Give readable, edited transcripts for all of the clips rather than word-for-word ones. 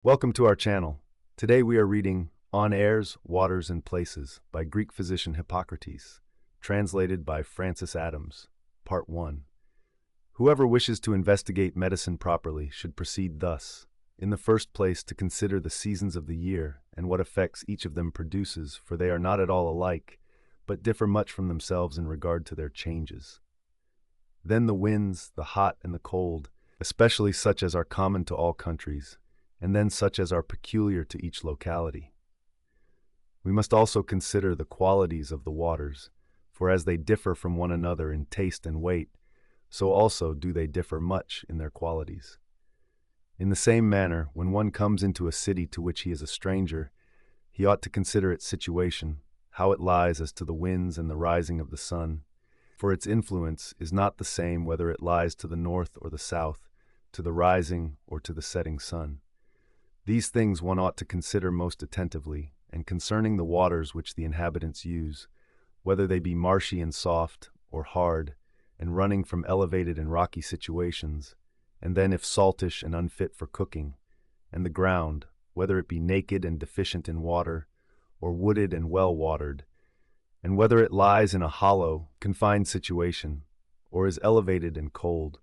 Welcome to our channel. Today we are reading On Airs, Waters and Places by Greek physician Hippocrates, translated by Francis Adams. Part 1. Whoever wishes to investigate medicine properly should proceed thus. In the first place, to consider the seasons of the year and what effects each of them produces, for they are not at all alike, but differ much from themselves in regard to their changes. Then the winds, the hot and the cold, especially such as are common to all countries, and then such as are peculiar to each locality. We must also consider the qualities of the waters, for as they differ from one another in taste and weight, so also do they differ much in their qualities. In the same manner, when one comes into a city to which he is a stranger, he ought to consider its situation, how it lies as to the winds and the rising of the sun, for its influence is not the same whether it lies to the north or the south, to the rising or to the setting sun. These things one ought to consider most attentively, and concerning the waters which the inhabitants use, whether they be marshy and soft, or hard, and running from elevated and rocky situations, and then if saltish and unfit for cooking, and the ground, whether it be naked and deficient in water, or wooded and well watered, and whether it lies in a hollow, confined situation, or is elevated and cold,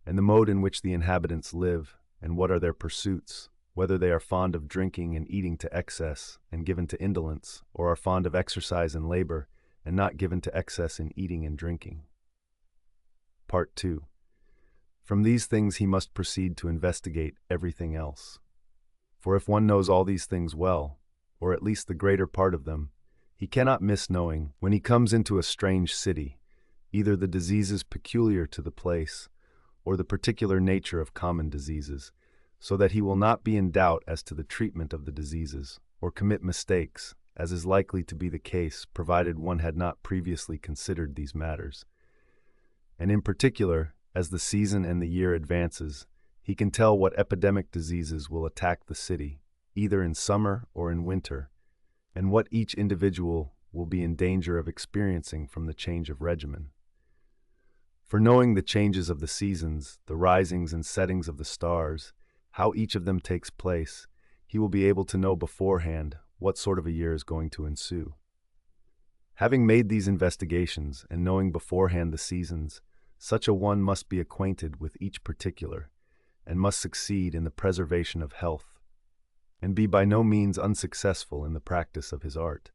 and the mode in which the inhabitants live, and what are their pursuits, whether they are fond of drinking and eating to excess, and given to indolence, or are fond of exercise and labor, and not given to excess in eating and drinking. Part 2. From these things he must proceed to investigate everything else. For if one knows all these things well, or at least the greater part of them, he cannot miss knowing, when he comes into a strange city, either the diseases peculiar to the place, or the particular nature of common diseases, so that he will not be in doubt as to the treatment of the diseases, or commit mistakes, as is likely to be the case provided one had not previously considered these matters. And in particular, as the season and the year advances, he can tell what epidemic diseases will attack the city, either in summer or in winter, and what each individual will be in danger of experiencing from the change of regimen. For knowing the changes of the seasons, the risings and settings of the stars, how each of them takes place, he will be able to know beforehand what sort of a year is going to ensue. Having made these investigations and knowing beforehand the seasons, such a one must be acquainted with each particular, and must succeed in the preservation of health, and be by no means unsuccessful in the practice of his art.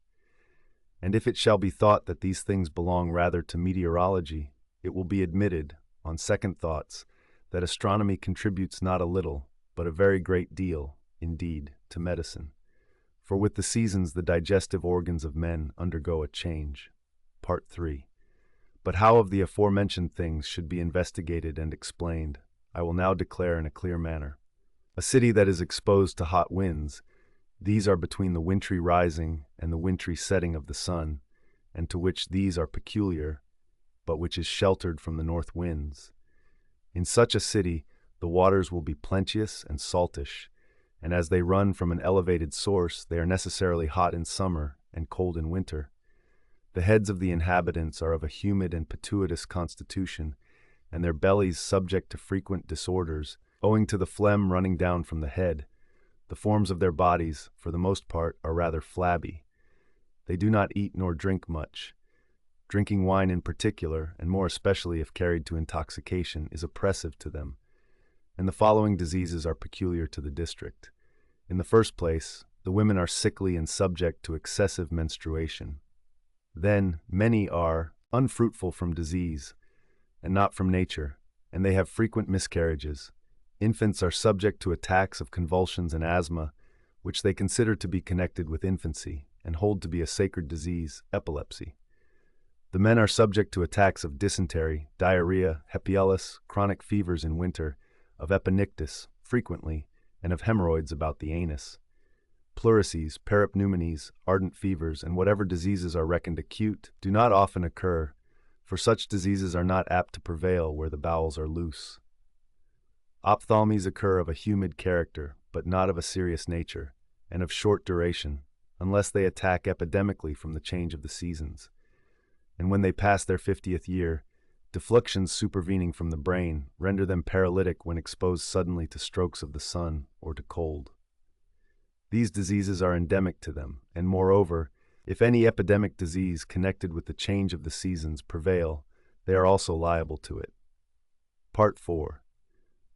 And if it shall be thought that these things belong rather to meteorology, it will be admitted, on second thoughts, that astronomy contributes not a little, but a very great deal, indeed, to medicine. For with the seasons the digestive organs of men undergo a change. Part 3. But how of the aforementioned things should be investigated and explained, I will now declare in a clear manner. A city that is exposed to hot winds, these are between the wintry rising and the wintry setting of the sun, and to which these are peculiar, but which is sheltered from the north winds. In such a city, the waters will be plenteous and saltish, and as they run from an elevated source, they are necessarily hot in summer and cold in winter. The heads of the inhabitants are of a humid and pituitous constitution, and their bellies subject to frequent disorders, owing to the phlegm running down from the head. The forms of their bodies, for the most part, are rather flabby. They do not eat nor drink much. Drinking wine in particular, and more especially if carried to intoxication, is oppressive to them. And the following diseases are peculiar to the district. In the first place, the women are sickly and subject to excessive menstruation. Then, many are unfruitful from disease, and not from nature, and they have frequent miscarriages. Infants are subject to attacks of convulsions and asthma, which they consider to be connected with infancy, and hold to be a sacred disease, epilepsy. The men are subject to attacks of dysentery, diarrhea, hepiolus, chronic fevers in winter, of epinictus, frequently, and of hemorrhoids about the anus. Pleurisy, parapneumonies, ardent fevers, and whatever diseases are reckoned acute, do not often occur, for such diseases are not apt to prevail where the bowels are loose. Ophthalmies occur of a humid character, but not of a serious nature, and of short duration, unless they attack epidemically from the change of the seasons. And when they pass their 50th year, defluxions supervening from the brain render them paralytic when exposed suddenly to strokes of the sun or to cold. These diseases are endemic to them, and moreover, if any epidemic disease connected with the change of the seasons prevail, they are also liable to it. Part 4.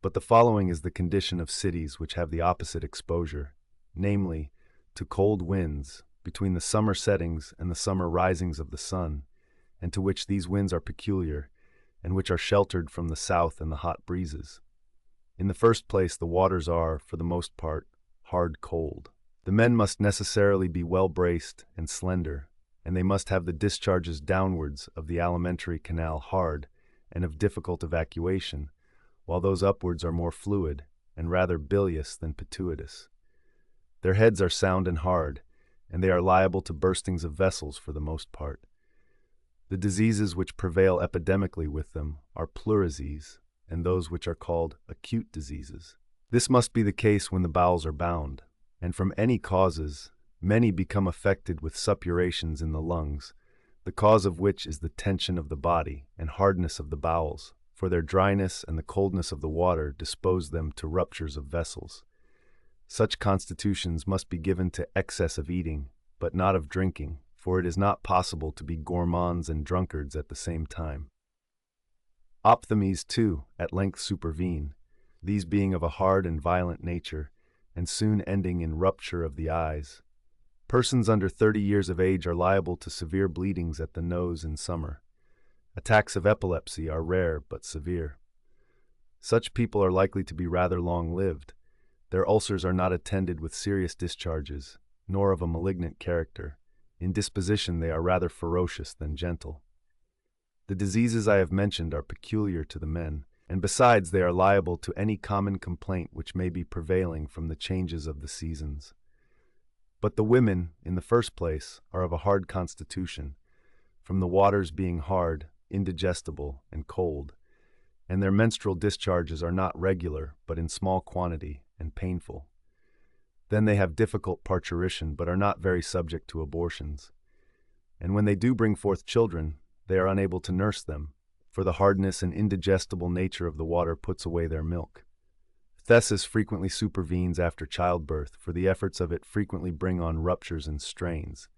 But the following is the condition of cities which have the opposite exposure, namely, to cold winds between the summer settings and the summer risings of the sun, and to which these winds are peculiar, and which are sheltered from the south and the hot breezes. In the first place, the waters are, for the most part, hard cold. The men must necessarily be well braced and slender, and they must have the discharges downwards of the alimentary canal hard and of difficult evacuation, while those upwards are more fluid and rather bilious than pituitous. Their heads are sound and hard, and they are liable to burstings of vessels for the most part. The diseases which prevail epidemically with them are pleurisy, and those which are called acute diseases. This must be the case when the bowels are bound, and from any causes, many become affected with suppurations in the lungs, the cause of which is the tension of the body and hardness of the bowels, for their dryness and the coldness of the water dispose them to ruptures of vessels. Such constitutions must be given to excess of eating, but not of drinking, for it is not possible to be gourmands and drunkards at the same time. Ophthalmies, too, at length supervene, these being of a hard and violent nature, and soon ending in rupture of the eyes. Persons under 30 years of age are liable to severe bleedings at the nose in summer. Attacks of epilepsy are rare but severe. Such people are likely to be rather long-lived. Their ulcers are not attended with serious discharges, nor of a malignant character. In disposition they are rather ferocious than gentle. The diseases I have mentioned are peculiar to the men, and besides they are liable to any common complaint which may be prevailing from the changes of the seasons. But the women, in the first place, are of a hard constitution, from the waters being hard, indigestible, and cold, and their menstrual discharges are not regular, but in small quantity, and painful. Then they have difficult parturition, but are not very subject to abortions. And when they do bring forth children, they are unable to nurse them, for the hardness and indigestible nature of the water puts away their milk. Phthisis frequently supervenes after childbirth, for the efforts of it frequently bring on ruptures and strains.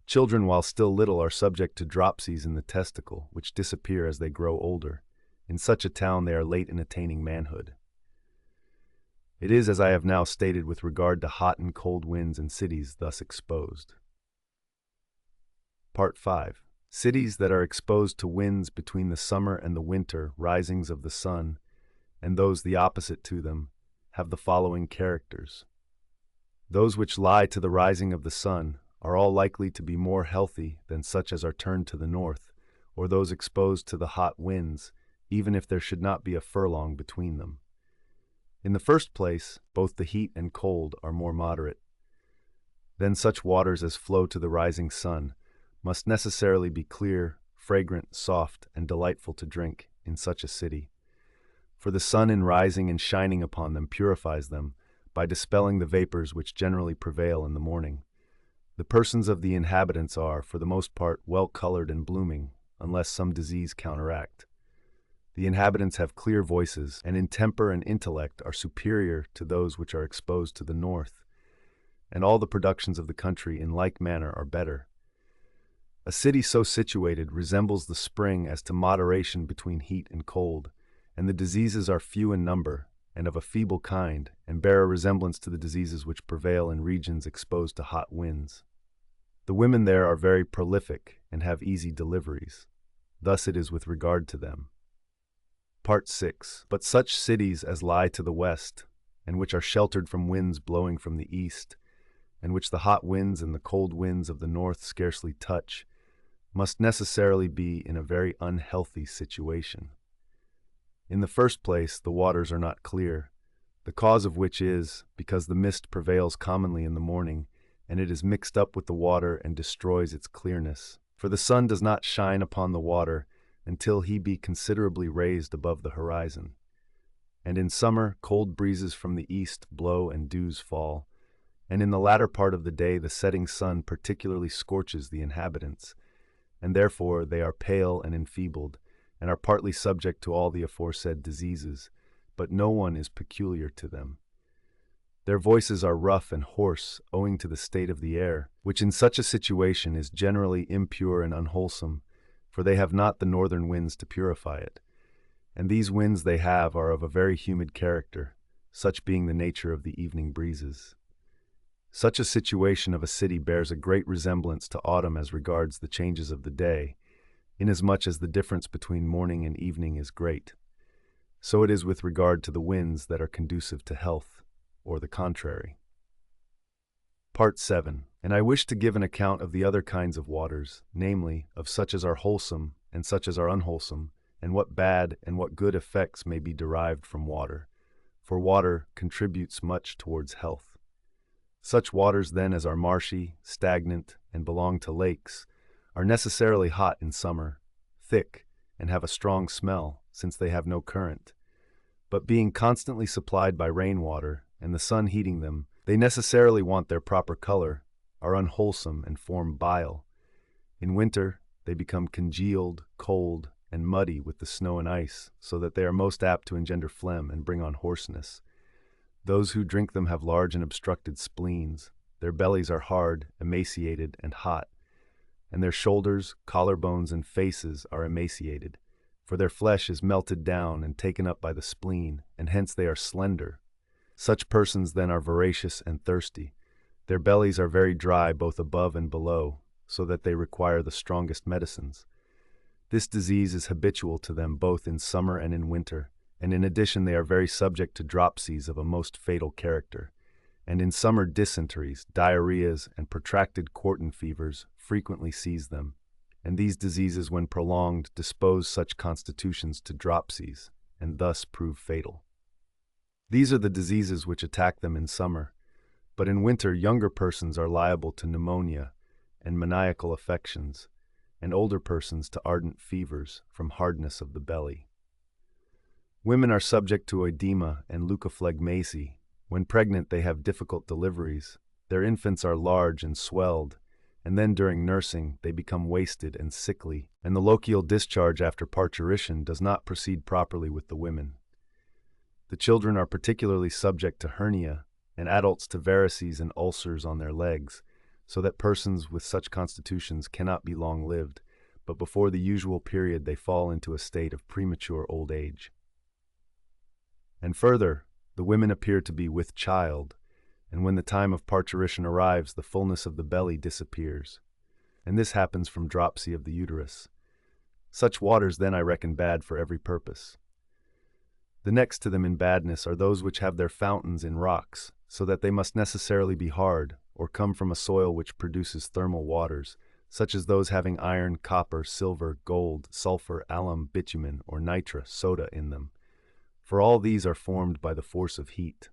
Children, while still little, are subject to dropsies in the testicle, which disappear as they grow older. In such a town they are late in attaining manhood. It is as I have now stated with regard to hot and cold winds in cities thus exposed. Part 5. Cities that are exposed to winds between the summer and the winter risings of the sun, and those the opposite to them, have the following characters. Those which lie to the rising of the sun are all likely to be more healthy than such as are turned to the north, or those exposed to the hot winds, even if there should not be a furlong between them. In the first place, both the heat and cold are more moderate. Then such waters as flow to the rising sun must necessarily be clear, fragrant, soft, and delightful to drink in such a city. For the sun in rising and shining upon them purifies them by dispelling the vapors which generally prevail in the morning. The persons of the inhabitants are, for the most part, well-colored and blooming, unless some disease counteract. The inhabitants have clear voices, and in temper and intellect are superior to those which are exposed to the north, and all the productions of the country in like manner are better. A city so situated resembles the spring as to moderation between heat and cold, and the diseases are few in number, and of a feeble kind, and bear a resemblance to the diseases which prevail in regions exposed to hot winds. The women there are very prolific, and have easy deliveries. Thus it is with regard to them. Part 6. But such cities as lie to the west, and which are sheltered from winds blowing from the east, and which the hot winds and the cold winds of the north scarcely touch, must necessarily be in a very unhealthy situation. In the first place, the waters are not clear, the cause of which is, because the mist prevails commonly in the morning, and it is mixed up with the water and destroys its clearness. For the sun does not shine upon the water until he be considerably raised above the horizon. And in summer, cold breezes from the east blow and dews fall, and in the latter part of the day the setting sun particularly scorches the inhabitants, and therefore they are pale and enfeebled, and are partly subject to all the aforesaid diseases, but no one is peculiar to them. Their voices are rough and hoarse owing to the state of the air, which in such a situation is generally impure and unwholesome, for they have not the northern winds to purify it. And these winds they have are of a very humid character, such being the nature of the evening breezes. Such a situation of a city bears a great resemblance to autumn as regards the changes of the day, inasmuch as the difference between morning and evening is great. So it is with regard to the winds that are conducive to health, or the contrary. Part 7. And I wish to give an account of the other kinds of waters, namely, of such as are wholesome and such as are unwholesome, and what bad and what good effects may be derived from water, for water contributes much towards health. Such waters then as are marshy, stagnant, and belong to lakes, are necessarily hot in summer, thick, and have a strong smell, since they have no current. But being constantly supplied by rainwater, and the sun heating them, they necessarily want their proper color, are unwholesome, and form bile. In winter, they become congealed, cold, and muddy with the snow and ice, so that they are most apt to engender phlegm and bring on hoarseness. Those who drink them have large and obstructed spleens. Their bellies are hard, emaciated, and hot, and their shoulders, collarbones, and faces are emaciated, for their flesh is melted down and taken up by the spleen, and hence they are slender. Such persons then are voracious and thirsty. Their bellies are very dry both above and below, so that they require the strongest medicines. This disease is habitual to them both in summer and in winter, and in addition they are very subject to dropsies of a most fatal character, and in summer dysenteries, diarrheas, and protracted quartan fevers frequently seize them, and these diseases when prolonged dispose such constitutions to dropsies, and thus prove fatal. These are the diseases which attack them in summer, but in winter younger persons are liable to pneumonia and maniacal affections, and older persons to ardent fevers from hardness of the belly. Women are subject to oedema and leucophlegmacy. When pregnant they have difficult deliveries, their infants are large and swelled, and then during nursing they become wasted and sickly, and the lochial discharge after parturition does not proceed properly with the women. The children are particularly subject to hernia, and adults to varices and ulcers on their legs, so that persons with such constitutions cannot be long-lived, but before the usual period they fall into a state of premature old age. And further, the women appear to be with child, and when the time of parturition arrives, the fullness of the belly disappears, and this happens from dropsy of the uterus. Such waters then I reckon bad for every purpose. The next to them in badness are those which have their fountains in rocks, so that they must necessarily be hard, or come from a soil which produces thermal waters, such as those having iron, copper, silver, gold, sulfur, alum, bitumen, or nitre, soda in them. For all these are formed by the force of heat.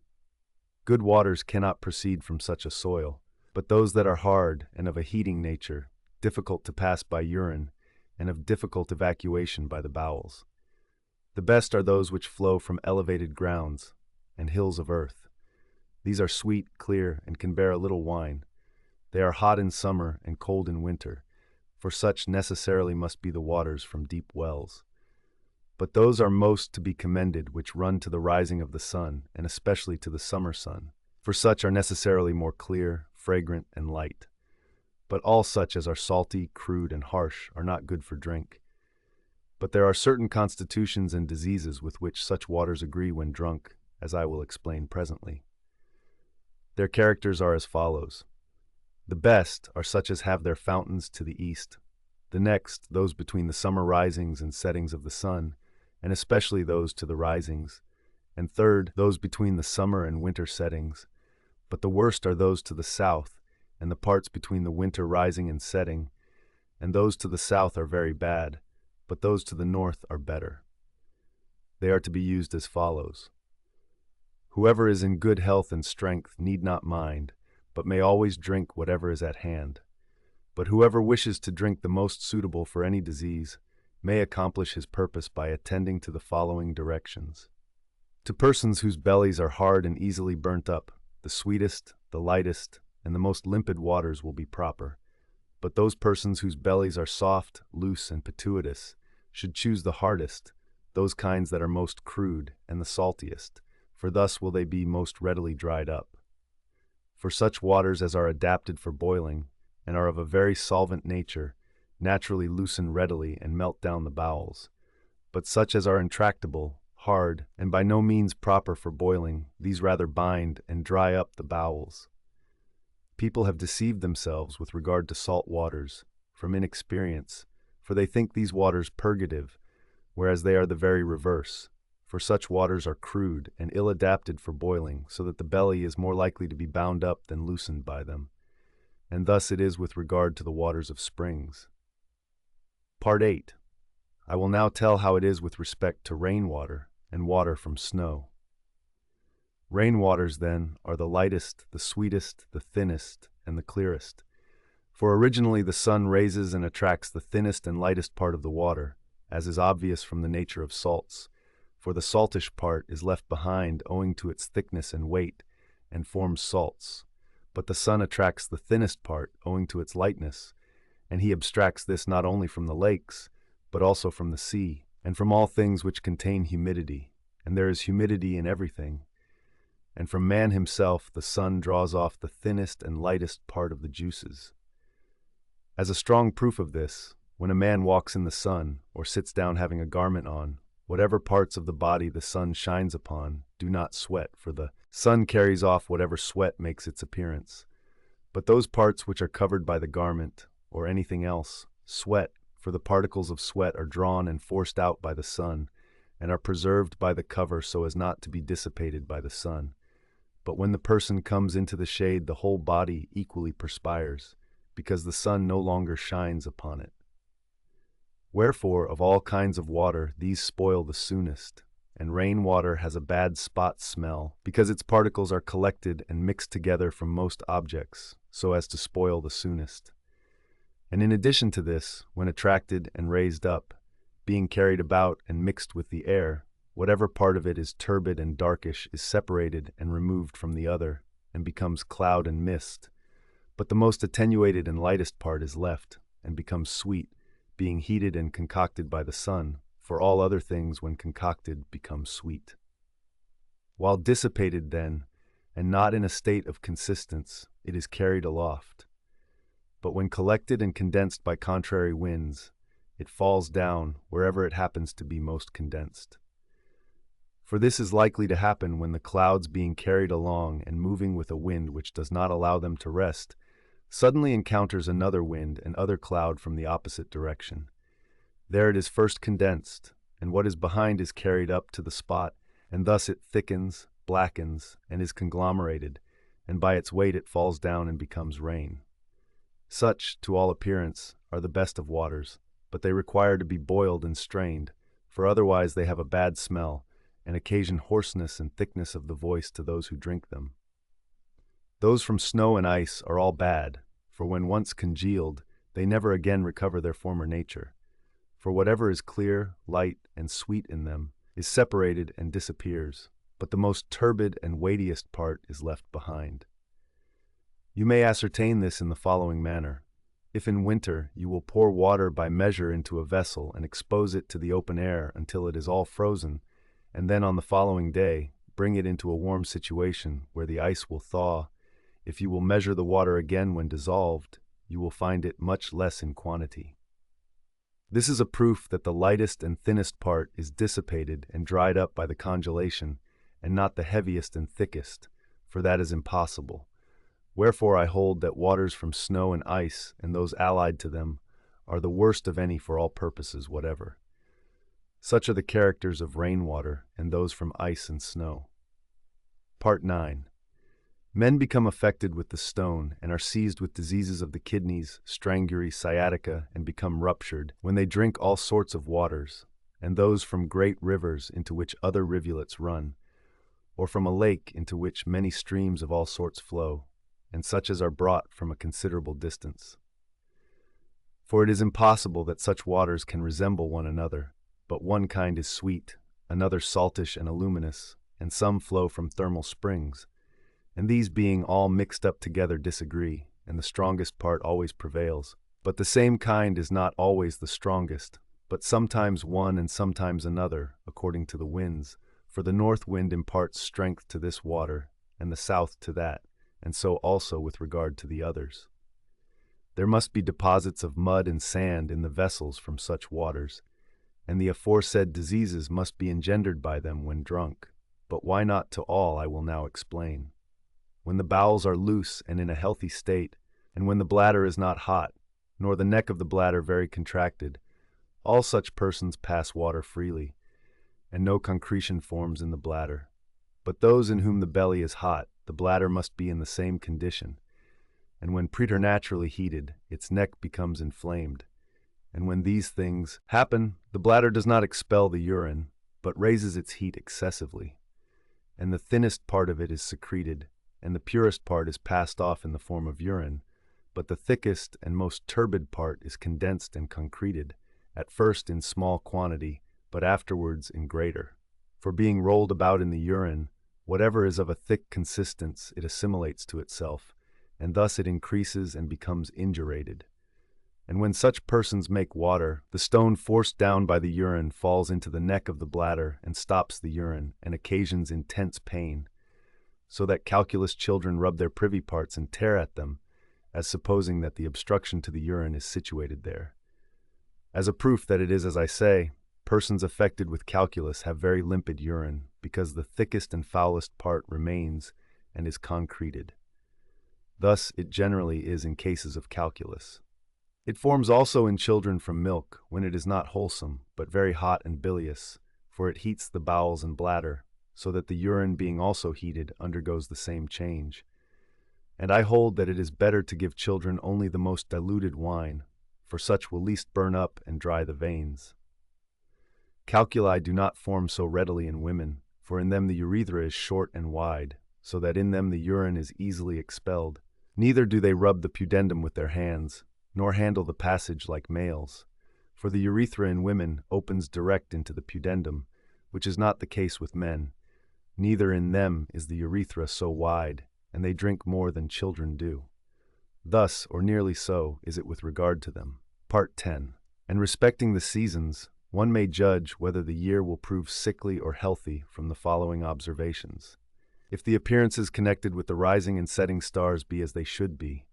Good waters cannot proceed from such a soil, but those that are hard and of a heating nature, difficult to pass by urine, and of difficult evacuation by the bowels. The best are those which flow from elevated grounds and hills of earth. These are sweet, clear, and can bear a little wine. They are hot in summer and cold in winter, for such necessarily must be the waters from deep wells. But those are most to be commended which run to the rising of the sun, and especially to the summer sun, for such are necessarily more clear, fragrant, and light. But all such as are salty, crude, and harsh are not good for drink. But there are certain constitutions and diseases with which such waters agree when drunk, as I will explain presently. Their characters are as follows. The best are such as have their fountains to the east. The next, those between the summer risings and settings of the sun, and especially those to the risings. And third, those between the summer and winter settings. But the worst are those to the south, and the parts between the winter rising and setting. And those to the south are very bad, but those to the north are better. They are to be used as follows. Whoever is in good health and strength need not mind, but may always drink whatever is at hand. But whoever wishes to drink the most suitable for any disease may accomplish his purpose by attending to the following directions. To persons whose bellies are hard and easily burnt up, the sweetest, the lightest, and the most limpid waters will be proper. But those persons whose bellies are soft, loose, and pituitous should choose the hardest, those kinds that are most crude and the saltiest, for thus will they be most readily dried up. For such waters as are adapted for boiling, and are of a very solvent nature, naturally loosen readily and melt down the bowels. But such as are intractable, hard, and by no means proper for boiling, these rather bind and dry up the bowels. People have deceived themselves with regard to salt waters, from inexperience, for they think these waters purgative, whereas they are the very reverse. For such waters are crude and ill-adapted for boiling, so that the belly is more likely to be bound up than loosened by them. And thus it is with regard to the waters of springs. Part 8. I will now tell how it is with respect to rainwater and water from snow. Rainwaters, then, are the lightest, the sweetest, the thinnest, and the clearest. For originally the sun raises and attracts the thinnest and lightest part of the water, as is obvious from the nature of salts, for the saltish part is left behind owing to its thickness and weight, and forms salts. But the sun attracts the thinnest part owing to its lightness, and he abstracts this not only from the lakes, but also from the sea, and from all things which contain humidity, and there is humidity in everything. And from man himself the sun draws off the thinnest and lightest part of the juices. As a strong proof of this, when a man walks in the sun, or sits down having a garment on, whatever parts of the body the sun shines upon do not sweat, for the sun carries off whatever sweat makes its appearance. But those parts which are covered by the garment, or anything else, sweat, for the particles of sweat are drawn and forced out by the sun, and are preserved by the cover so as not to be dissipated by the sun. But when the person comes into the shade, the whole body equally perspires, because the sun no longer shines upon it. Wherefore, of all kinds of water, these spoil the soonest, and rainwater has a bad spot smell, because its particles are collected and mixed together from most objects, so as to spoil the soonest. And in addition to this, when attracted and raised up, being carried about and mixed with the air, whatever part of it is turbid and darkish is separated and removed from the other, and becomes cloud and mist. But the most attenuated and lightest part is left, and becomes sweet, being heated and concocted by the sun, for all other things when concocted become sweet. While dissipated then, and not in a state of consistence, it is carried aloft. But when collected and condensed by contrary winds, it falls down wherever it happens to be most condensed. For this is likely to happen when the clouds being carried along and moving with a wind which does not allow them to rest, suddenly encounters another wind and other cloud from the opposite direction. There it is first condensed, and what is behind is carried up to the spot, and thus it thickens, blackens, and is conglomerated, and by its weight it falls down and becomes rain. Such, to all appearance, are the best of waters, but they require to be boiled and strained, for otherwise they have a bad smell, and occasion hoarseness and thickness of the voice to those who drink them. Those from snow and ice are all bad, for when once congealed, they never again recover their former nature. For whatever is clear, light, and sweet in them is separated and disappears, but the most turbid and weightiest part is left behind. You may ascertain this in the following manner. If in winter you will pour water by measure into a vessel and expose it to the open air until it is all frozen, and then on the following day bring it into a warm situation where the ice will thaw, if you will measure the water again when dissolved, you will find it much less in quantity. This is a proof that the lightest and thinnest part is dissipated and dried up by the congelation, and not the heaviest and thickest, for that is impossible. Wherefore I hold that waters from snow and ice, and those allied to them, are the worst of any for all purposes whatever. Such are the characters of rainwater and those from ice and snow. Part 9. Men become affected with the stone and are seized with diseases of the kidneys, strangury, sciatica, and become ruptured when they drink all sorts of waters, and those from great rivers into which other rivulets run, or from a lake into which many streams of all sorts flow, and such as are brought from a considerable distance. For it is impossible that such waters can resemble one another, but one kind is sweet, another saltish and aluminous, and some flow from thermal springs, and these being all mixed up together disagree, and the strongest part always prevails. But the same kind is not always the strongest, but sometimes one and sometimes another, according to the winds, for the north wind imparts strength to this water, and the south to that, and so also with regard to the others. There must be deposits of mud and sand in the vessels from such waters, and the aforesaid diseases must be engendered by them when drunk. But why not to all I will now explain. When the bowels are loose and in a healthy state, and when the bladder is not hot, nor the neck of the bladder very contracted, all such persons pass water freely, and no concretion forms in the bladder. But those in whom the belly is hot, the bladder must be in the same condition, and when preternaturally heated, its neck becomes inflamed. And when these things happen, the bladder does not expel the urine, but raises its heat excessively, and the thinnest part of it is secreted, and the purest part is passed off in the form of urine, but the thickest and most turbid part is condensed and concreted, at first in small quantity, but afterwards in greater. For being rolled about in the urine, whatever is of a thick consistence it assimilates to itself, and thus it increases and becomes indurated. And when such persons make water, the stone forced down by the urine falls into the neck of the bladder and stops the urine, and occasions intense pain, so that calculous children rub their privy parts and tear at them, as supposing that the obstruction to the urine is situated there. As a proof that it is as I say, persons affected with calculus have very limpid urine, because the thickest and foulest part remains and is concreted. Thus it generally is in cases of calculus. It forms also in children from milk, when it is not wholesome, but very hot and bilious, for it heats the bowels and bladder, so that the urine being also heated undergoes the same change. And I hold that it is better to give children only the most diluted wine, for such will least burn up and dry the veins. Calculi do not form so readily in women, for in them the urethra is short and wide, so that in them the urine is easily expelled. Neither do they rub the pudendum with their hands, nor handle the passage like males, for the urethra in women opens direct into the pudendum, which is not the case with men. Neither in them is the urethra so wide, and they drink more than children do. Thus, or nearly so, is it with regard to them. Part 10. And respecting the seasons, one may judge whether the year will prove sickly or healthy from the following observations. If the appearances connected with the rising and setting stars be as they should be,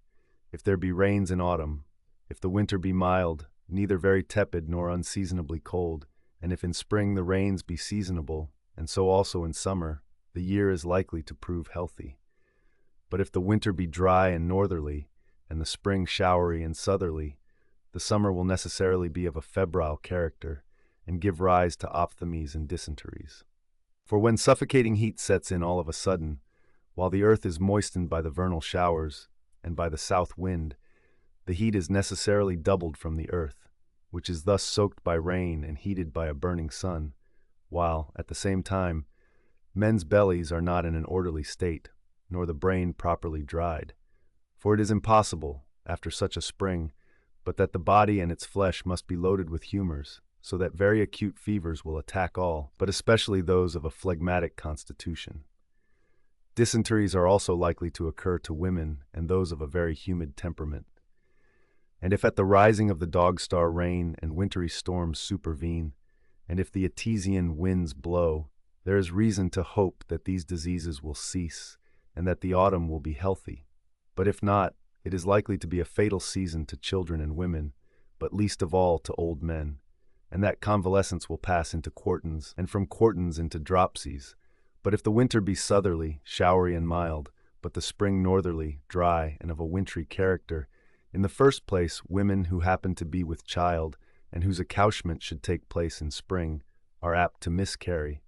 if there be rains in autumn, if the winter be mild, neither very tepid nor unseasonably cold, and if in spring the rains be seasonable, and so also in summer, the year is likely to prove healthy. But if the winter be dry and northerly, and the spring showery and southerly, the summer will necessarily be of a febrile character, and give rise to ophthalmies and dysenteries. For when suffocating heat sets in all of a sudden, while the earth is moistened by the vernal showers, and by the south wind, the heat is necessarily doubled from the earth, which is thus soaked by rain and heated by a burning sun, while, at the same time, men's bellies are not in an orderly state, nor the brain properly dried. For it is impossible, after such a spring, but that the body and its flesh must be loaded with humors, so that very acute fevers will attack all, but especially those of a phlegmatic constitution. Dysenteries are also likely to occur to women and those of a very humid temperament. And if at the rising of the dog-star rain and wintry storms supervene, and if the Etesian winds blow, there is reason to hope that these diseases will cease, and that the autumn will be healthy. But if not, it is likely to be a fatal season to children and women, but least of all to old men, and that convalescence will pass into quartans, and from quartans into dropsies. But if the winter be southerly, showery and mild, but the spring northerly, dry, and of a wintry character, in the first place women who happen to be with child, and whose accouchement should take place in spring, are apt to miscarry,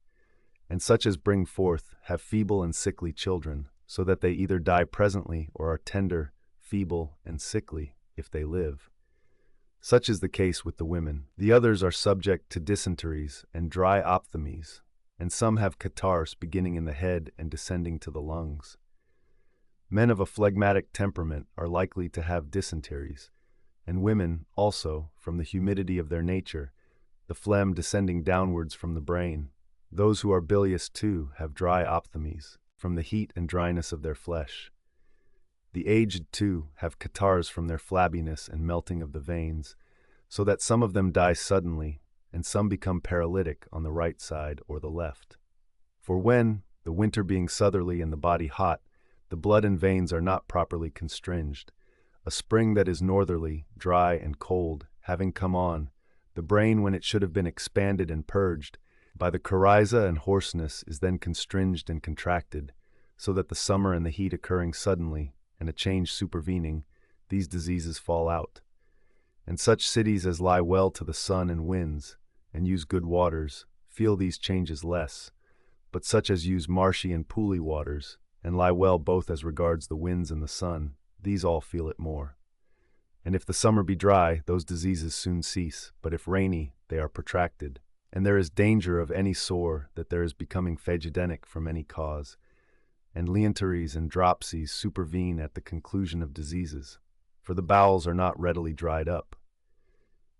and such as bring forth have feeble and sickly children, so that they either die presently or are tender, feeble, and sickly, if they live. Such is the case with the women. The others are subject to dysenteries and dry ophthalmies, and some have catarrhs beginning in the head and descending to the lungs. Men of a phlegmatic temperament are likely to have dysenteries, and women also, from the humidity of their nature, the phlegm descending downwards from the brain. Those who are bilious too have dry ophthalmies, from the heat and dryness of their flesh. The aged too have catarrhs from their flabbiness and melting of the veins, so that some of them die suddenly, and some become paralytic on the right side or the left. For when, the winter being southerly and the body hot, the blood and veins are not properly constringed. A spring that is northerly, dry, and cold, having come on, the brain, when it should have been expanded and purged, by the coryza and hoarseness, is then constringed and contracted, so that the summer and the heat occurring suddenly, and a change supervening, these diseases fall out. And such cities as lie well to the sun and winds, and use good waters, feel these changes less, but such as use marshy and pooly waters, and lie well both as regards the winds and the sun, these all feel it more. And if the summer be dry, those diseases soon cease, but if rainy, they are protracted. And there is danger of any sore that there is becoming phagedenic from any cause, and leonteries and dropsies supervene at the conclusion of diseases, for the bowels are not readily dried up.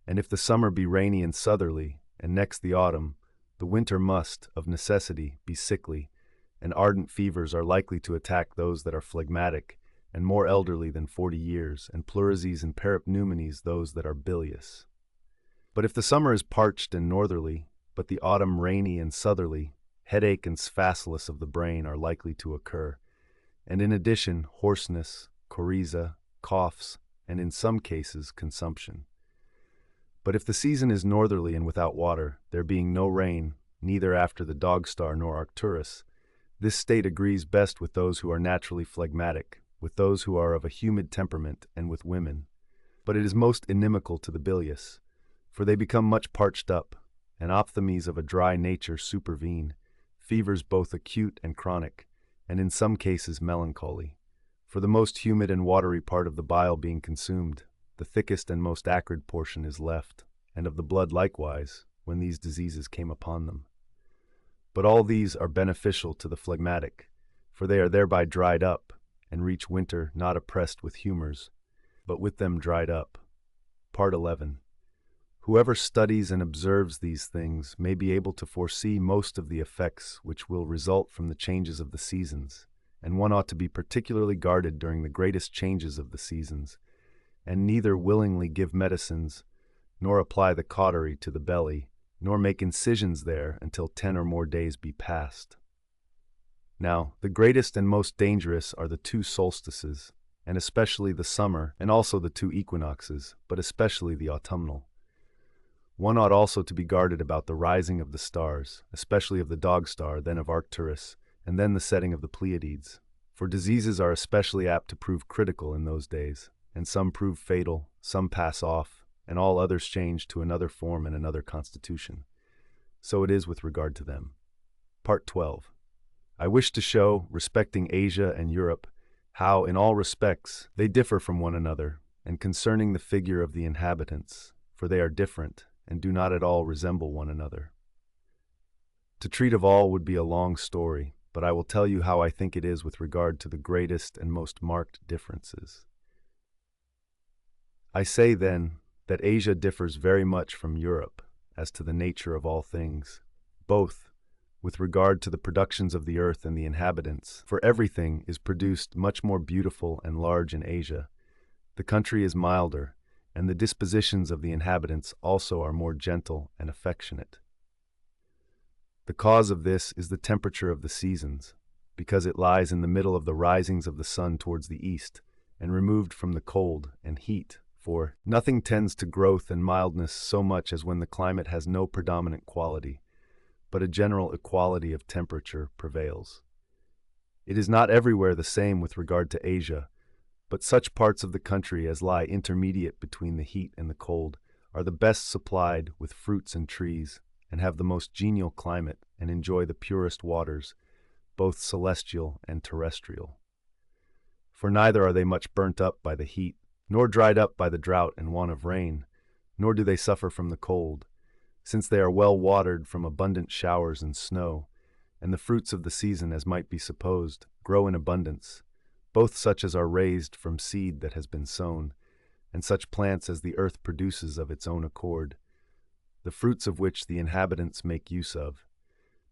And if the summer be rainy and southerly, and next the autumn, the winter must, of necessity, be sickly, and ardent fevers are likely to attack those that are phlegmatic, and more elderly than 40 years, and pleurisy and peripneumonies those that are bilious. But if the summer is parched and northerly, but the autumn rainy and southerly, headache and spassalus of the brain are likely to occur, and in addition hoarseness, coryza, coughs, and in some cases consumption. But if the season is northerly and without water, there being no rain, neither after the dog-star nor Arcturus, this state agrees best with those who are naturally phlegmatic, with those who are of a humid temperament, and with women. But it is most inimical to the bilious, for they become much parched up, and ophthalmies of a dry nature supervene, fevers both acute and chronic, and in some cases melancholy. For the most humid and watery part of the bile being consumed, the thickest and most acrid portion is left, and of the blood likewise, when these diseases came upon them. But all these are beneficial to the phlegmatic, for they are thereby dried up, and reach winter not oppressed with humors, but with them dried up. Part 11. Whoever studies and observes these things may be able to foresee most of the effects which will result from the changes of the seasons, and one ought to be particularly guarded during the greatest changes of the seasons, and neither willingly give medicines, nor apply the cautery to the belly, nor make incisions there until 10 or more days be past. Now, the greatest and most dangerous are the 2 solstices, and especially the summer, and also the 2 equinoxes, but especially the autumnal. One ought also to be guarded about the rising of the stars, especially of the dog-star, then of Arcturus, and then the setting of the Pleiades, for diseases are especially apt to prove critical in those days, and some prove fatal, some pass off, and all others change to another form and another constitution. So it is with regard to them. Part 12. I wish to show, respecting Asia and Europe, how, in all respects, they differ from one another, and concerning the figure of the inhabitants, for they are different, and do not at all resemble one another. To treat of all would be a long story, but I will tell you how I think it is with regard to the greatest and most marked differences. I say, then, that Asia differs very much from Europe as to the nature of all things, both with regard to the productions of the earth and the inhabitants, for everything is produced much more beautiful and large in Asia. The country is milder, and the dispositions of the inhabitants also are more gentle and affectionate. The cause of this is the temperature of the seasons, because it lies in the middle of the risings of the sun towards the east, and removed from the cold and heat, for nothing tends to growth and mildness so much as when the climate has no predominant quality, but a general equality of temperature prevails. It is not everywhere the same with regard to Asia, but such parts of the country as lie intermediate between the heat and the cold are the best supplied with fruits and trees, and have the most genial climate, and enjoy the purest waters, both celestial and terrestrial. For neither are they much burnt up by the heat, nor dried up by the drought and want of rain, nor do they suffer from the cold, since they are well watered from abundant showers and snow, and the fruits of the season, as might be supposed, grow in abundance, both such as are raised from seed that has been sown, and such plants as the earth produces of its own accord, the fruits of which the inhabitants make use of,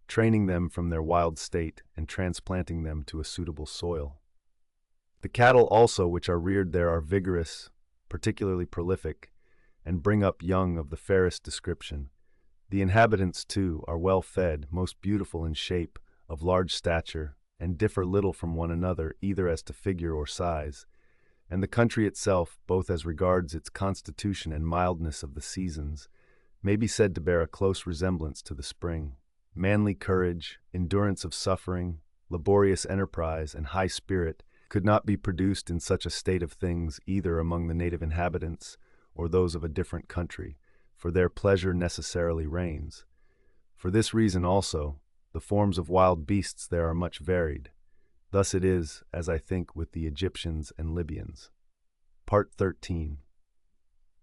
training them from their wild state and transplanting them to a suitable soil. The cattle also which are reared there are vigorous, particularly prolific, and bring up young of the fairest description. The inhabitants, too, are well fed, most beautiful in shape, of large stature, and differ little from one another either as to figure or size, and the country itself, both as regards its constitution and mildness of the seasons, may be said to bear a close resemblance to the spring. Manly courage, endurance of suffering, laborious enterprise, and high spirit could not be produced in such a state of things either among the native inhabitants or those of a different country, for their pleasure necessarily reigns. For this reason also, the forms of wild beasts there are much varied. Thus it is, as I think, with the Egyptians and Libyans. Part 13.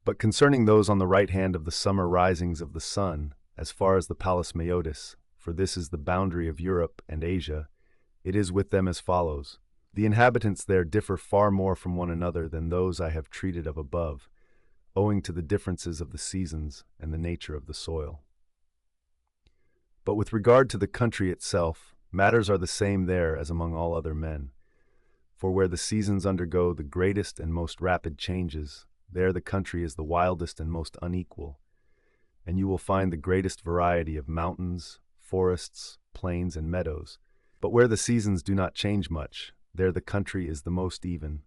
But concerning those on the right hand of the summer risings of the sun, as far as the Palus Meotis, for this is the boundary of Europe and Asia, it is with them as follows. The inhabitants there differ far more from one another than those I have treated of above, owing to the differences of the seasons and the nature of the soil. But with regard to the country itself, matters are the same there as among all other men. For where the seasons undergo the greatest and most rapid changes, there the country is the wildest and most unequal, and you will find the greatest variety of mountains, forests, plains, and meadows. But where the seasons do not change much, there the country is the most even,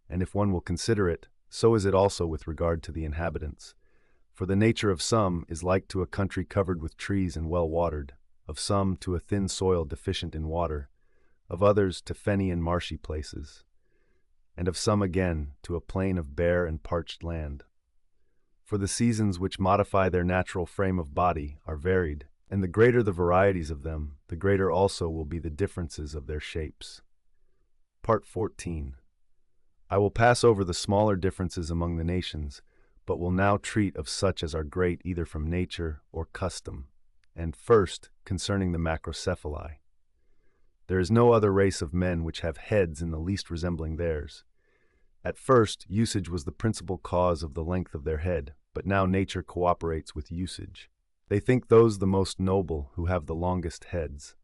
and if one will consider it, so is it also with regard to the inhabitants. For the nature of some is like to a country covered with trees and well watered, of some to a thin soil deficient in water, of others to fenny and marshy places, and of some again to a plain of bare and parched land. For the seasons which modify their natural frame of body are varied, and the greater the varieties of them, the greater also will be the differences of their shapes. Part 14. I will pass over the smaller differences among the nations, but will now treat of such as are great either from nature or custom, and first concerning the macrocephali. There is no other race of men which have heads in the least resembling theirs. At first, usage was the principal cause of the length of their head, but now nature cooperates with usage. They think those the most noble who have the longest heads.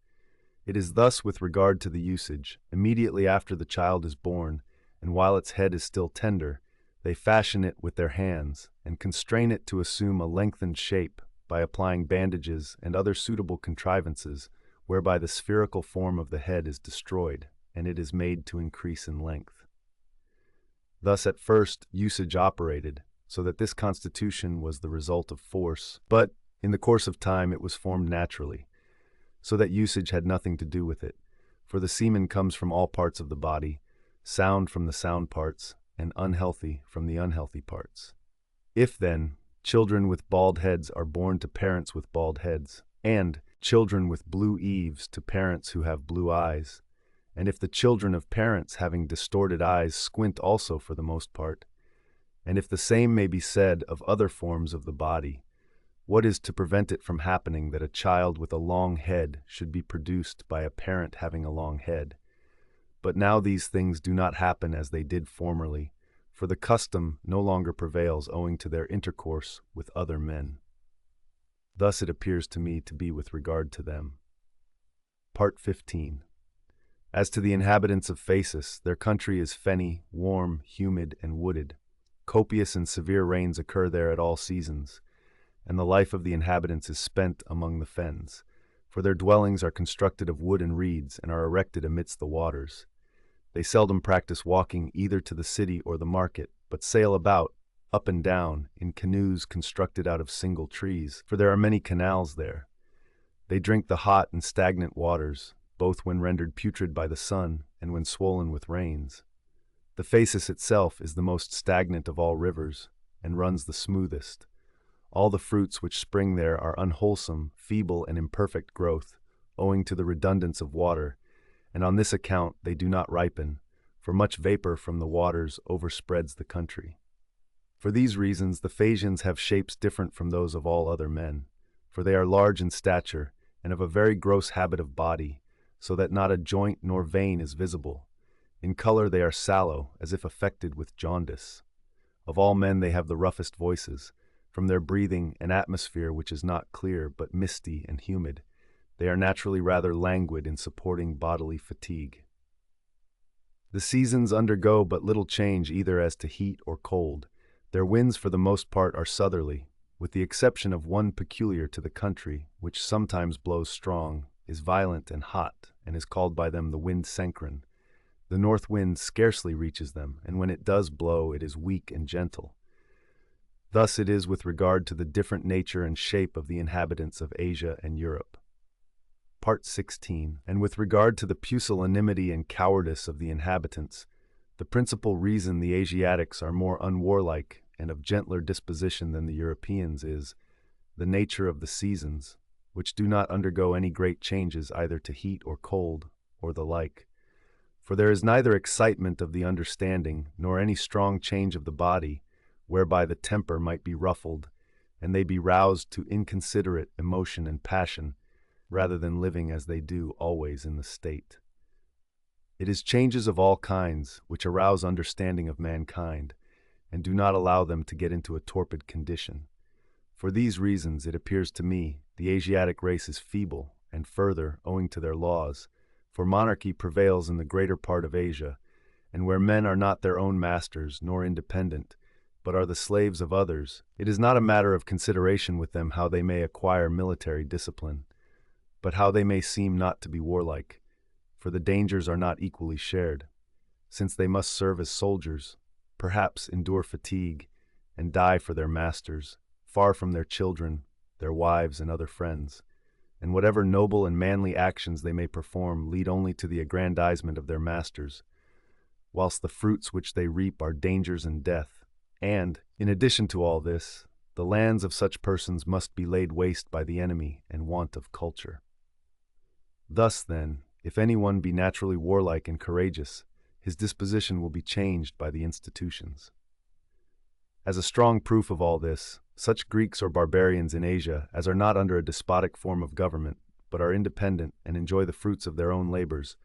It is thus with regard to the usage. Immediately after the child is born, and while its head is still tender, they fashion it with their hands, and constrain it to assume a lengthened shape by applying bandages and other suitable contrivances, whereby the spherical form of the head is destroyed, and it is made to increase in length. Thus at first usage operated, so that this constitution was the result of force, but in the course of time it was formed naturally, so that usage had nothing to do with it, for the semen comes from all parts of the body, sound from the sound parts, and unhealthy from the unhealthy parts. If, then, children with bald heads are born to parents with bald heads, and children with blue eaves to parents who have blue eyes, and if the children of parents having distorted eyes squint also for the most part, and if the same may be said of other forms of the body, what is to prevent it from happening that a child with a long head should be produced by a parent having a long head? But now these things do not happen as they did formerly, for the custom no longer prevails owing to their intercourse with other men. Thus it appears to me to be with regard to them. Part 15. As to the inhabitants of Phasis, their country is fenny, warm, humid, and wooded. Copious and severe rains occur there at all seasons, and the life of the inhabitants is spent among the fens, for their dwellings are constructed of wood and reeds and are erected amidst the waters. They seldom practice walking either to the city or the market, but sail about, up and down, in canoes constructed out of single trees, for there are many canals there. They drink the hot and stagnant waters, both when rendered putrid by the sun and when swollen with rains. The Phasis itself is the most stagnant of all rivers, and runs the smoothest. All the fruits which spring there are unwholesome, feeble, and imperfect growth, owing to the redundance of water, and on this account they do not ripen, for much vapor from the waters overspreads the country. For these reasons the Phasians have shapes different from those of all other men, for they are large in stature, and of a very gross habit of body, so that not a joint nor vein is visible. In color they are sallow, as if affected with jaundice. Of all men they have the roughest voices. From their breathing an atmosphere which is not clear but misty and humid, they are naturally rather languid in supporting bodily fatigue. The seasons undergo but little change either as to heat or cold. Their winds for the most part are southerly, with the exception of one peculiar to the country, which sometimes blows strong, is violent and hot, and is called by them the wind Senkron. The north wind scarcely reaches them, and when it does blow, it is weak and gentle. Thus it is with regard to the different nature and shape of the inhabitants of Asia and Europe. Part 16. And with regard to the pusillanimity and cowardice of the inhabitants, the principal reason the Asiatics are more unwarlike and of gentler disposition than the Europeans is the nature of the seasons, which do not undergo any great changes either to heat or cold, or the like. For there is neither excitement of the understanding, nor any strong change of the body, whereby the temper might be ruffled, and they be roused to inconsiderate emotion and passion, rather than living as they do always in the state. It is changes of all kinds which arouse understanding of mankind, and do not allow them to get into a torpid condition. For these reasons, it appears to me, the Asiatic race is feeble, and further, owing to their laws, for monarchy prevails in the greater part of Asia, and where men are not their own masters, nor independent, but are the slaves of others, it is not a matter of consideration with them how they may acquire military discipline, but how they may seem not to be warlike, for the dangers are not equally shared, since they must serve as soldiers, perhaps endure fatigue, and die for their masters, far from their children, their wives, and other friends, and whatever noble and manly actions they may perform lead only to the aggrandizement of their masters, whilst the fruits which they reap are dangers and death, and, in addition to all this, the lands of such persons must be laid waste by the enemy and want of culture. Thus, then, if any one be naturally warlike and courageous, his disposition will be changed by the institutions. As a strong proof of all this, such Greeks or barbarians in Asia as are not under a despotic form of government, but are independent and enjoy the fruits of their own labors,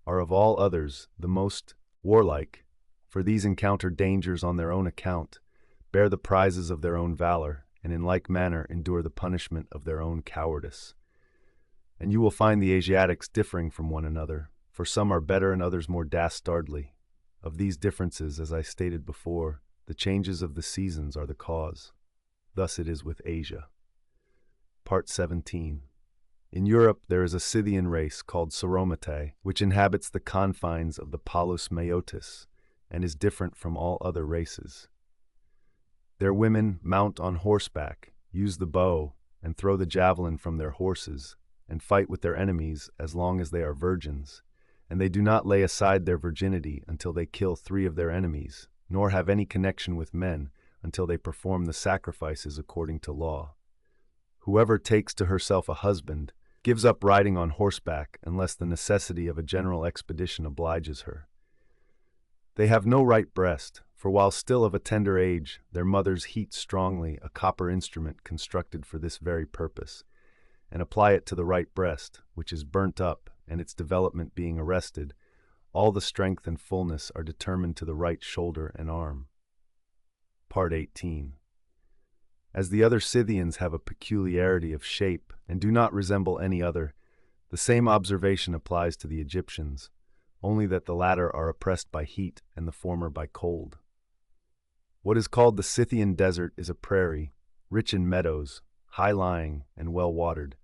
are of all others the most warlike, for these encounter dangers on their own account, bear the prizes of their own valor, and in like manner endure the punishment of their own cowardice. And you will find the Asiatics differing from one another, for some are better and others more dastardly. Of these differences, as I stated before, the changes of the seasons are the cause. Thus it is with Asia. Part 17. In Europe there is a Scythian race called Sauromatae, which inhabits the confines of the Palus Meotis, and is different from all other races. Their women mount on horseback, use the bow, and throw the javelin from their horses, and fight with their enemies as long as they are virgins, and they do not lay aside their virginity until they kill 3 of their enemies, nor have any connection with men until they perform the sacrifices according to law. Whoever takes to herself a husband gives up riding on horseback unless the necessity of a general expedition obliges her. They have no right breast, for while still of a tender age, their mothers heat strongly a copper instrument constructed for this very purpose, and apply it to the right breast, which is burnt up, and its development being arrested, all the strength and fullness are determined to the right shoulder and arm. Part 18. As the other Scythians have a peculiarity of shape and do not resemble any other, the same observation applies to the Egyptians, only that the latter are oppressed by heat and the former by cold. What is called the Scythian desert is a prairie, rich in meadows, high-lying and well-watered,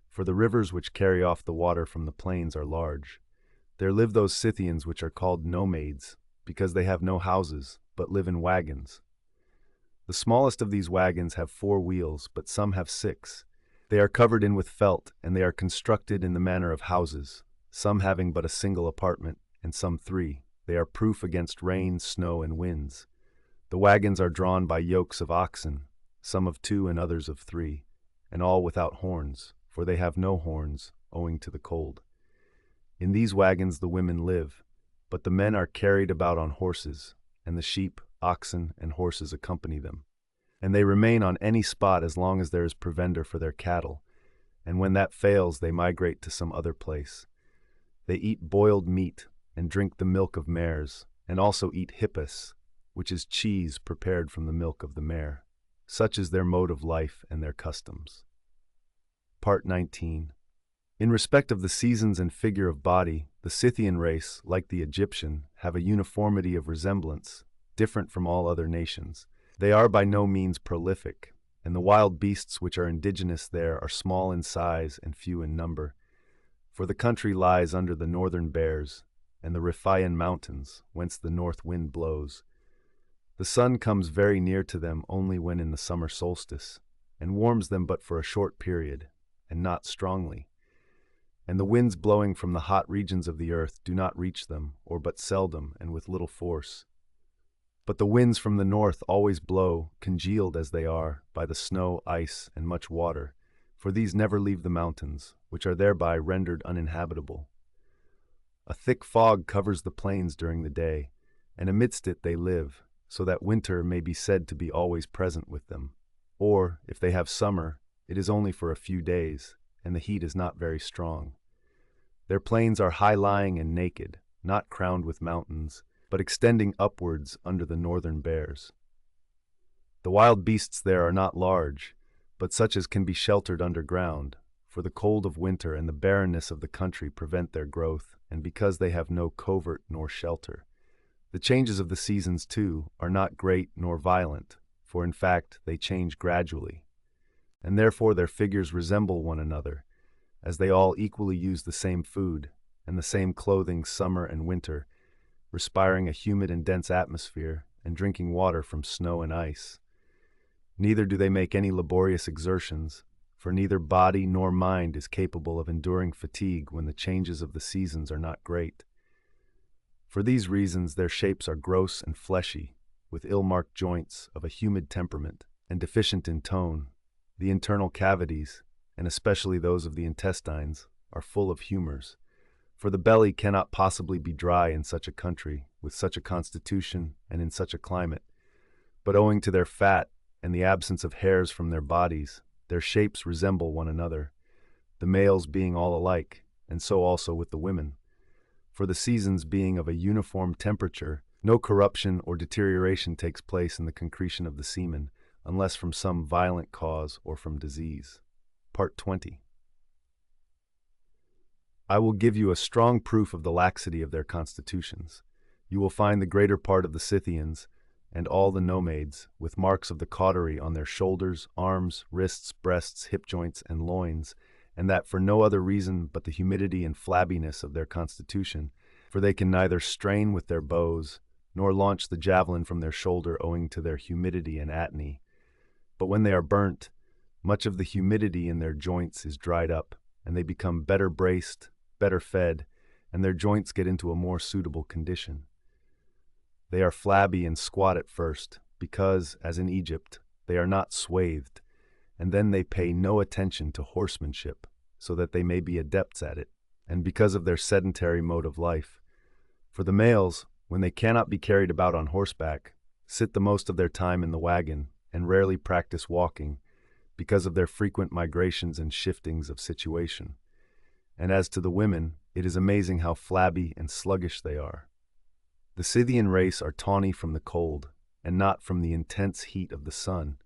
for the rivers which carry off the water from the plains are large. There live those Scythians which are called nomades, because they have no houses, but live in wagons. The smallest of these wagons have 4 wheels, but some have 6. They are covered in with felt, and they are constructed in the manner of houses, some having but a single apartment, and some 3. They are proof against rain, snow, and winds. The wagons are drawn by yokes of oxen, some of 2 and others of 3, and all without horns, for they have no horns, owing to the cold. In these wagons the women live, but the men are carried about on horses, and the sheep, oxen, and horses accompany them. And they remain on any spot as long as there is provender for their cattle, and when that fails they migrate to some other place. They eat boiled meat, and drink the milk of mares, and also eat hippus, which is cheese prepared from the milk of the mare. Such is their mode of life and their customs. Part 19. In respect of the seasons and figure of body, the Scythian race, like the Egyptian, have a uniformity of resemblance, different from all other nations. They are by no means prolific, and the wild beasts which are indigenous there are small in size and few in number. for the country lies under the northern bears and the Riphaean mountains, whence the north wind blows. The sun comes very near to them only when in the summer solstice, and warms them but for a short period, and not strongly. And the winds blowing from the hot regions of the earth do not reach them, or but seldom and with little force. But the winds from the north always blow, congealed as they are, by the snow, ice, and much water, for these never leave the mountains, which are thereby rendered uninhabitable. A thick fog covers the plains during the day, and amidst it they live, so that winter may be said to be always present with them. Or, if they have summer, it is only for a few days, and the heat is not very strong. Their plains are high-lying and naked, not crowned with mountains, but extending upwards under the northern bears. The wild beasts there are not large, but such as can be sheltered underground, for the cold of winter and the barrenness of the country prevent their growth, and because they have no covert nor shelter. The changes of the seasons, too, are not great nor violent, for in fact they change gradually, and therefore their figures resemble one another, as they all equally use the same food and the same clothing summer and winter, respiring a humid and dense atmosphere, and drinking water from snow and ice. Neither do they make any laborious exertions, for neither body nor mind is capable of enduring fatigue when the changes of the seasons are not great. For these reasons their shapes are gross and fleshy, with ill-marked joints, of a humid temperament, and deficient in tone. The internal cavities, and especially those of the intestines, are full of humors. For the belly cannot possibly be dry in such a country, with such a constitution, and in such a climate. But owing to their fat, and the absence of hairs from their bodies, their shapes resemble one another, the males being all alike, and so also with the women. For the seasons being of a uniform temperature, no corruption or deterioration takes place in the concretion of the semen, unless from some violent cause or from disease. Part 20. I will give you a strong proof of the laxity of their constitutions. You will find the greater part of the Scythians, and all the Nomades, with marks of the cautery on their shoulders, arms, wrists, breasts, hip joints, and loins, and that for no other reason but the humidity and flabbiness of their constitution, for they can neither strain with their bows, nor launch the javelin from their shoulder owing to their humidity and atony. But when they are burnt, much of the humidity in their joints is dried up, and they become better braced, better fed, and their joints get into a more suitable condition. They are flabby and squat at first, because, as in Egypt, they are not swathed, and then they pay no attention to horsemanship, so that they may be adepts at it, and because of their sedentary mode of life. For the males, when they cannot be carried about on horseback, sit the most of their time in the wagon, and rarely practice walking, because of their frequent migrations and shiftings of situation. And as to the women, it is amazing how flabby and sluggish they are. The Scythian race are tawny from the cold, and not from the intense heat of the sun,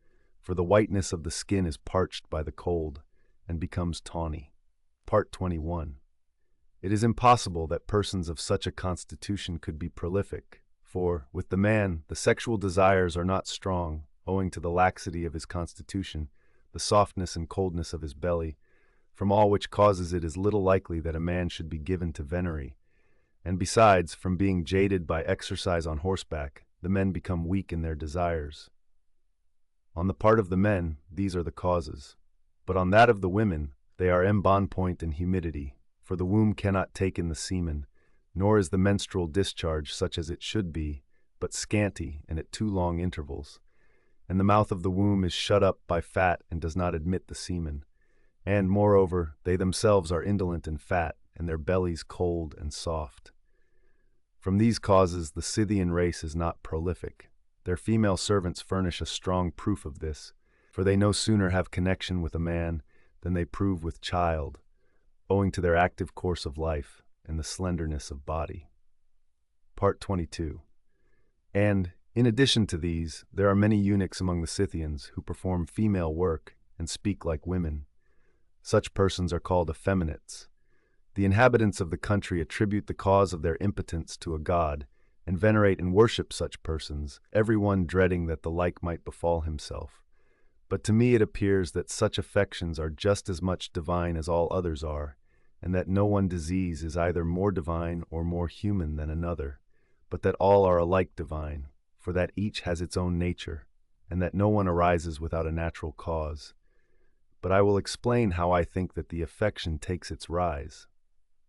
for the whiteness of the skin is parched by the cold, and becomes tawny. Part 21. It is impossible that persons of such a constitution could be prolific, for, with the man, the sexual desires are not strong, owing to the laxity of his constitution, the softness and coldness of his belly, from all which causes it is little likely that a man should be given to venery. And besides, from being jaded by exercise on horseback, the men become weak in their desires. On the part of the men, these are the causes. But on that of the women, they are embonpoint and humidity, for the womb cannot take in the semen, nor is the menstrual discharge such as it should be, but scanty and at too long intervals. And the mouth of the womb is shut up by fat and does not admit the semen. And, moreover, they themselves are indolent and fat, and their bellies cold and soft. From these causes the Scythian race is not prolific. Their female servants furnish a strong proof of this, for they no sooner have connection with a man than they prove with child, owing to their active course of life and the slenderness of body. Part 22. And, in addition to these, there are many eunuchs among the Scythians who perform female work and speak like women. Such persons are called effeminates. The inhabitants of the country attribute the cause of their impotence to a god, and venerate and worship such persons, every one dreading that the like might befall himself. But to me it appears that such affections are just as much divine as all others are, and that no one disease is either more divine or more human than another, but that all are alike divine, for that each has its own nature, and that no one arises without a natural cause. But I will explain how I think that the affection takes its rise.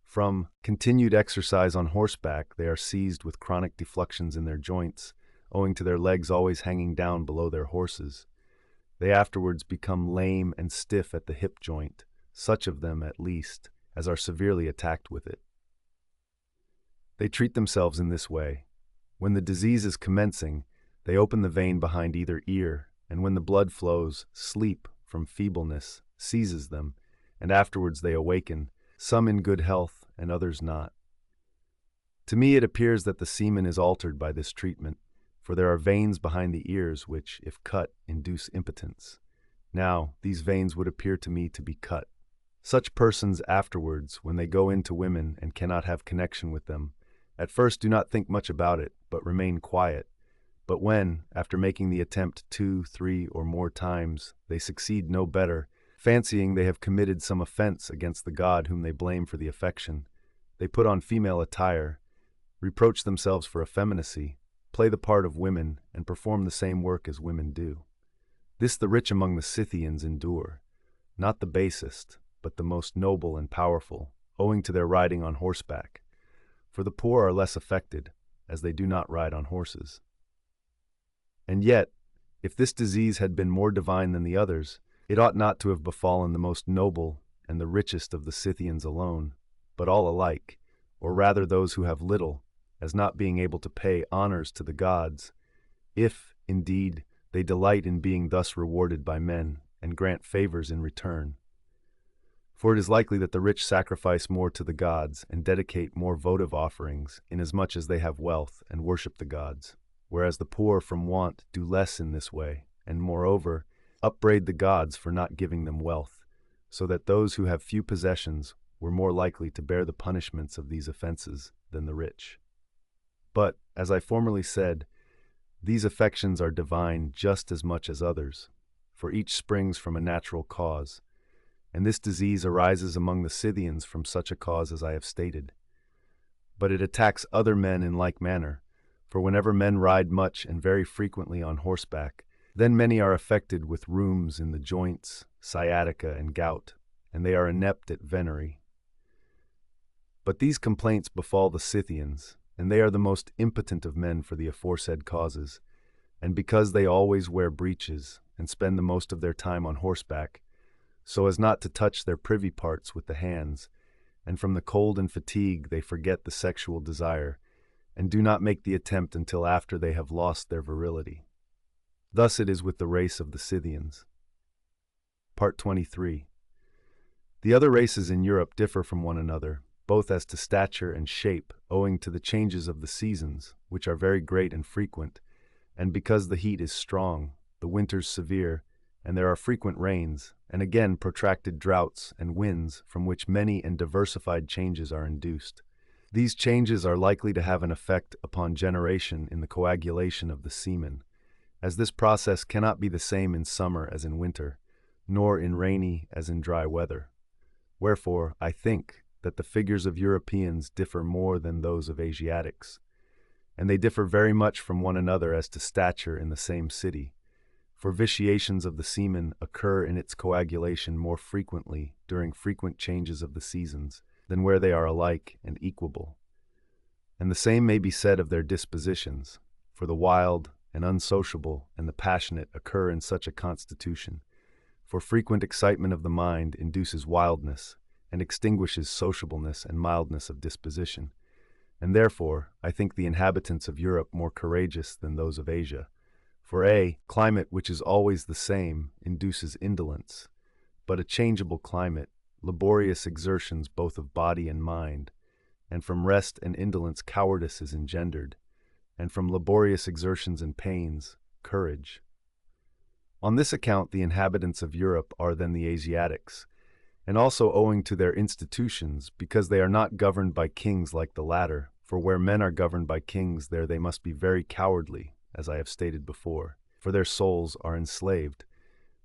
From continued exercise on horseback, they are seized with chronic defluxions in their joints, owing to their legs always hanging down below their horses. They afterwards become lame and stiff at the hip joint, such of them, at least, as are severely attacked with it. They treat themselves in this way. When the disease is commencing, they open the vein behind either ear, and when the blood flows, sleep, from feebleness, seizes them, and afterwards they awaken, some in good health and others not. To me it appears that the semen is altered by this treatment, for there are veins behind the ears which, if cut, induce impotence. Now, these veins would appear to me to be cut. Such persons afterwards, when they go into women and cannot have connection with them, at first do not think much about it, but remain quiet. But when, after making the attempt 2, 3, or more times, they succeed no better, fancying they have committed some offense against the God whom they blame for the affection, they put on female attire, reproach themselves for effeminacy, play the part of women, and perform the same work as women do. This the rich among the Scythians endure, not the basest, but the most noble and powerful, owing to their riding on horseback. For the poor are less affected, as they do not ride on horses. And yet, if this disease had been more divine than the others, it ought not to have befallen the most noble and the richest of the Scythians alone, but all alike, or rather those who have little, as not being able to pay honors to the gods, if, indeed, they delight in being thus rewarded by men, and grant favors in return. For it is likely that the rich sacrifice more to the gods, and dedicate more votive offerings, inasmuch as they have wealth and worship the gods, whereas the poor from want do less in this way, and moreover, upbraid the gods for not giving them wealth, so that those who have few possessions were more likely to bear the punishments of these offenses than the rich. But, as I formerly said, these affections are divine just as much as others, for each springs from a natural cause, and this disease arises among the Scythians from such a cause as I have stated. But it attacks other men in like manner, for whenever men ride much and very frequently on horseback, then many are affected with rheums in the joints, sciatica, and gout, and they are inept at venery. But these complaints befall the Scythians, and they are the most impotent of men for the aforesaid causes, and because they always wear breeches, and spend the most of their time on horseback, so as not to touch their privy parts with the hands, and from the cold and fatigue they forget the sexual desire, and do not make the attempt until after they have lost their virility. Thus it is with the race of the Scythians. Part 23. The other races in Europe differ from one another, both as to stature and shape, owing to the changes of the seasons, which are very great and frequent, and because the heat is strong, the winters severe, and there are frequent rains, and again protracted droughts and winds from which many and diversified changes are induced. These changes are likely to have an effect upon generation in the coagulation of the semen, as this process cannot be the same in summer as in winter, nor in rainy as in dry weather. Wherefore, I think that the figures of Europeans differ more than those of Asiatics, and they differ very much from one another as to stature in the same city, for vitiations of the semen occur in its coagulation more frequently during frequent changes of the seasons than where they are alike and equable. And the same may be said of their dispositions, for the wild and unsociable and the passionate occur in such a constitution, for frequent excitement of the mind induces wildness, and extinguishes sociableness and mildness of disposition, and therefore I think the inhabitants of Europe more courageous than those of Asia. For a climate which is always the same induces indolence, but a changeable climate, laborious exertions both of body and mind, and from rest and indolence cowardice is engendered, and from laborious exertions and pains, courage. On this account the inhabitants of Europe are than the Asiatics, and also owing to their institutions, because they are not governed by kings like the latter, for where men are governed by kings there they must be very cowardly, as I have stated before, for their souls are enslaved.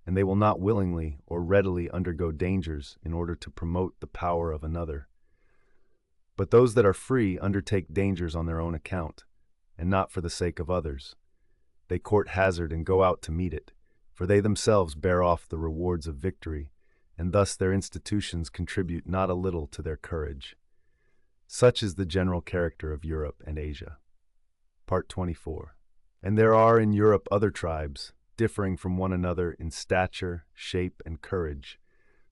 and they will not willingly or readily undergo dangers in order to promote the power of another. But those that are free undertake dangers on their own account, and not for the sake of others. They court hazard and go out to meet it, for they themselves bear off the rewards of victory, and thus their institutions contribute not a little to their courage. Such is the general character of Europe and Asia. Part 24. And there are in Europe other tribes, differing from one another in stature, shape, and courage.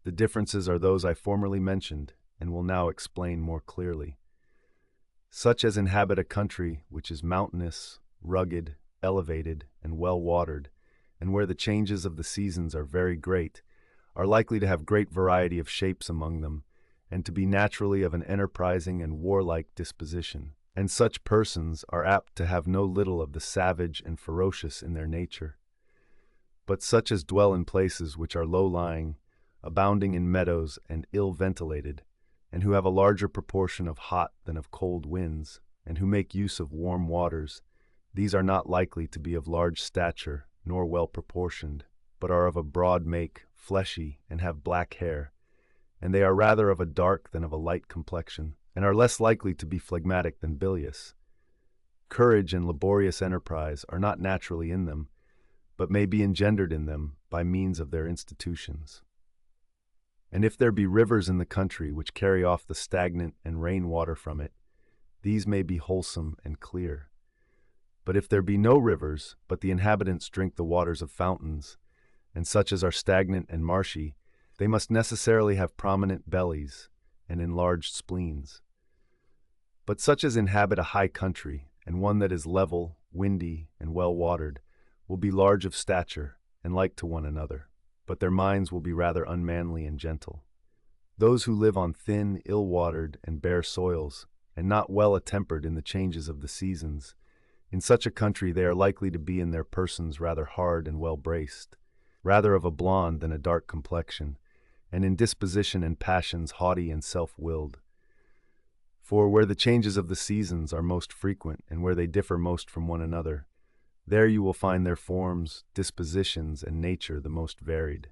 The differences are those I formerly mentioned, and will now explain more clearly. Such as inhabit a country which is mountainous, rugged, elevated, and well-watered, and where the changes of the seasons are very great, are likely to have great variety of shapes among them, and to be naturally of an enterprising and warlike disposition. And such persons are apt to have no little of the savage and ferocious in their nature. But such as dwell in places which are low-lying, abounding in meadows and ill-ventilated, and who have a larger proportion of hot than of cold winds, and who make use of warm waters, these are not likely to be of large stature, nor well-proportioned, but are of a broad make, fleshy, and have black hair, and they are rather of a dark than of a light complexion, and are less likely to be phlegmatic than bilious. Courage and laborious enterprise are not naturally in them, but may be engendered in them by means of their institutions. And if there be rivers in the country which carry off the stagnant and rain water from it, these may be wholesome and clear. But if there be no rivers, but the inhabitants drink the waters of fountains, and such as are stagnant and marshy, they must necessarily have prominent bellies and enlarged spleens. But such as inhabit a high country, and one that is level, windy, and well-watered, will be large of stature, and like to one another, but their minds will be rather unmanly and gentle. Those who live on thin, ill-watered, and bare soils, and not well attempered in the changes of the seasons, in such a country they are likely to be in their persons rather hard and well-braced, rather of a blonde than a dark complexion, and in disposition and passions haughty and self-willed. For where the changes of the seasons are most frequent, and where they differ most from one another, there you will find their forms, dispositions, and nature the most varied.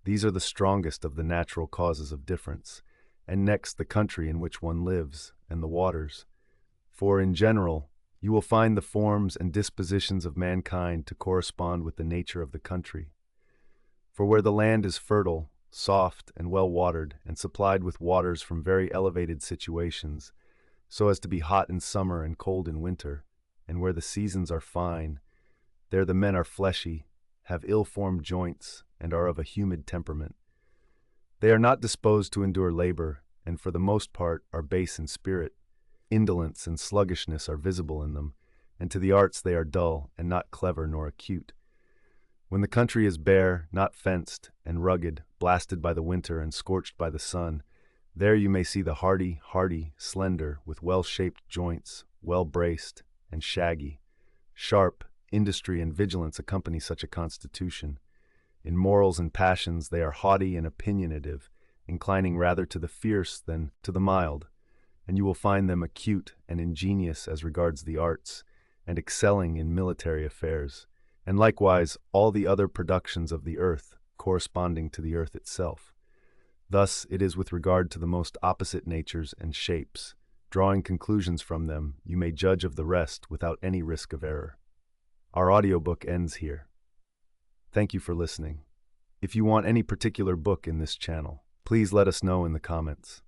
These are the strongest of the natural causes of difference, and next the country in which one lives, and the waters. For in general, you will find the forms and dispositions of mankind to correspond with the nature of the country. For where the land is fertile, soft, and well-watered, and supplied with waters from very elevated situations, so as to be hot in summer and cold in winter, and where the seasons are fine, there the men are fleshy, have ill-formed joints, and are of a humid temperament. They are not disposed to endure labor, and for the most part are base in spirit. Indolence and sluggishness are visible in them, and to the arts they are dull, and not clever nor acute. When the country is bare, not fenced, and rugged, blasted by the winter and scorched by the sun, there you may see the hardy, slender, with well-shaped joints, well-braced, and shaggy. Sharp, industry, and vigilance accompany such a constitution. In morals and passions they are haughty and opinionative, inclining rather to the fierce than to the mild, and you will find them acute and ingenious as regards the arts, and excelling in military affairs, and likewise all the other productions of the earth, corresponding to the earth itself. Thus it is with regard to the most opposite natures and shapes. Drawing conclusions from them, you may judge of the rest without any risk of error. Our audiobook ends here. Thank you for listening. If you want any particular book in this channel, please let us know in the comments.